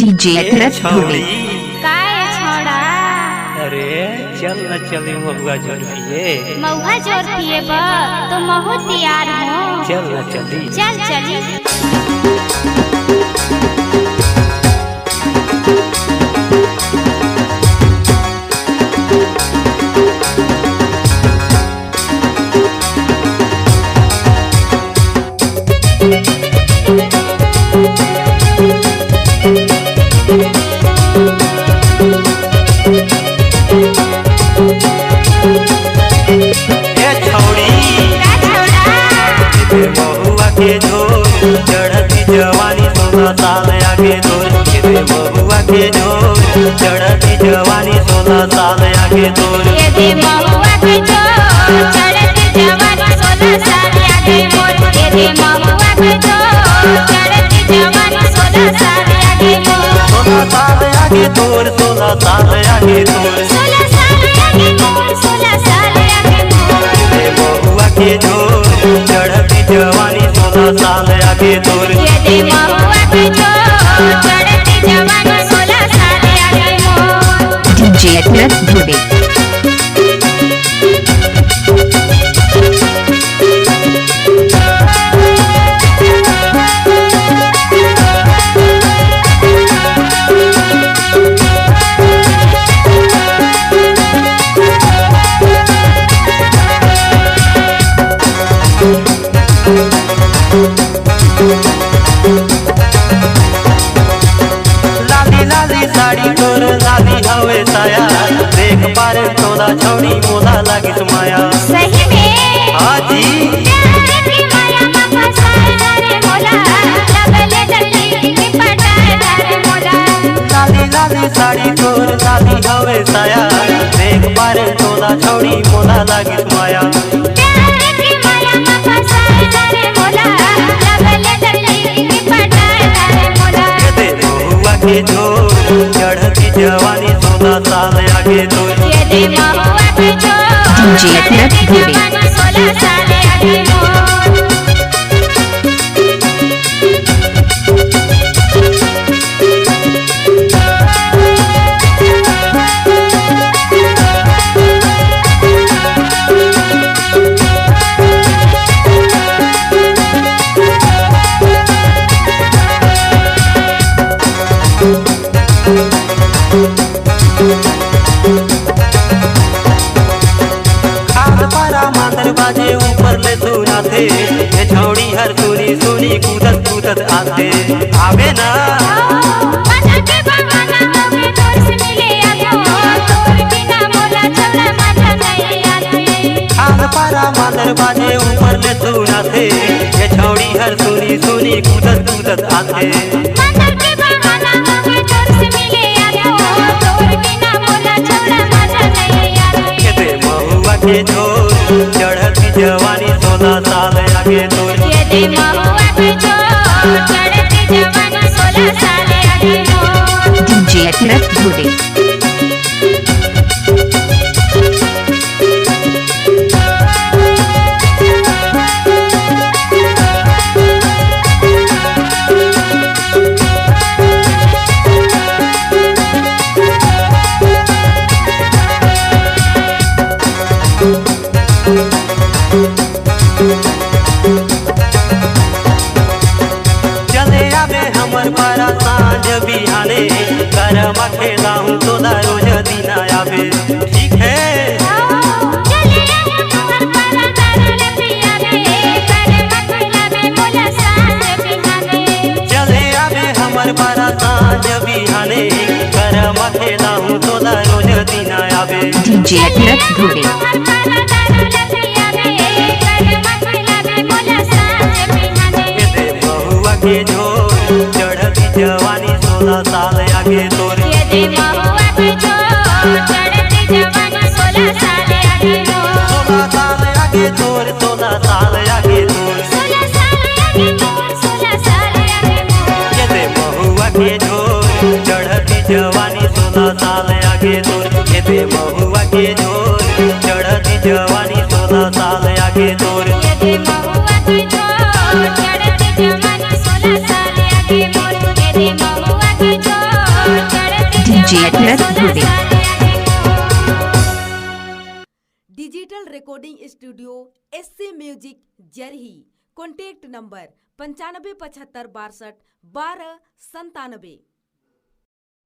DJ छोड़ी काय छोड़ा अरे चल न चले महुआ जोर पिए महुआ जोर पिए बा तो महू तैयार हो चल न चली चल चली महुआ के झोर चढ़ती जवानी 16 साल आगे तोर महुआ के झोर चढ़ती जवानी 16 साल आगे तोर ये दे महुआ के झोर चढ़ती जवानी 16 साल आगे मोर ये दे महुआ के झोर चढ़ती जवानी 16 साल आगे मोर 16 साल आगे तोर 16 साल आगे तोर 16 साल आगे मोर 16 साल आगे मोर महुआ के झोर चढ़ती जवानी 16 साल आगे तोर ये दे महुआ के झोर चढ़ती जवानी 16 साल आगे मोर डीजे धुबे लाली लाली साड़ी तोर लाली हवे साया देख पार तोला छोड़ी मोला लागी माया सही में हाजी प्यार की माया में फसाए रे मोला लगले जल्दी की पटाए रे मोला लाली लाली साड़ी तोर लाली हवे साया देख पार तोला छोड़ी मोला लागी माया प्यार की माया में फसाए रे मोला लगले जल्दी की पटाए रे मोला दे महुआ के झोर चढ़ती जवानी 16 साल आगे तोर ये दे महुआ के झोर डीजे धुबे 16 साल आगे मोर खाद पारा मादर बाजे ऊपर ले सुना थे ये छोड़ी हर सुनी सुनी कूदत कूदत आते आवे ना मजा के बहाना हमें तोर से मिले आतो तोर बिना मोला छोड़ा मजा नहीं आती खाद पारा मादर बाजे ऊपर ले सुना थे ये छोड़ी हर सुनी सुनी कूदत कूदत आते मजा के बहाना हमें तोर से मिले आतो तोर बिना मोला छोड़ा मजा नहीं आती ये दे महुआ के झोर चढ़ती जवानी 16 साल आगे तोर ये दे महुआ के झोर चढ़ती जवानी 16 साल आगे मोर डीजे धुबे चले आवे हमर पारा सांझ बिहाने करम खेला हूँ तोला रोज दिन आवे ठीक है चले आए हमर पारा तारा पिया रे करे मखला में मोला सांझ बिहाने चले आवे हमर पारा सांझ बिहाने करम खेला हूँ तोला रोज दिन आवे डीजे धुबे हमर पारा तारा पिया रे करे मखला में मोला सांझ बिहाने ये दे महुआ के झोर चढ़ती जवानी 16 साल आगे तोर ये दे महुआ के झोर चढ़ती जवानी 16 साल आगे मोर 16 साल आगे तोर 16 साल आगे तोर 16 साल आगे मोर 16 साल आगे मोर ये दे महुआ के झोर चढ़ती जवानी 16 साल आगे तोर ये दे महुआ के झोर चढ़ती जवानी 16 साल आगे तोर ये दे महुआ के झोर चढ़ती जवानी 16 साल आगे मोर ये दे महुआ के झोर चढ़ती DJ जवानी अखिलत 16 धुबे। साल आगे मोर। Digital recording studio SC music जरही। Contact number 9575 62 12 97।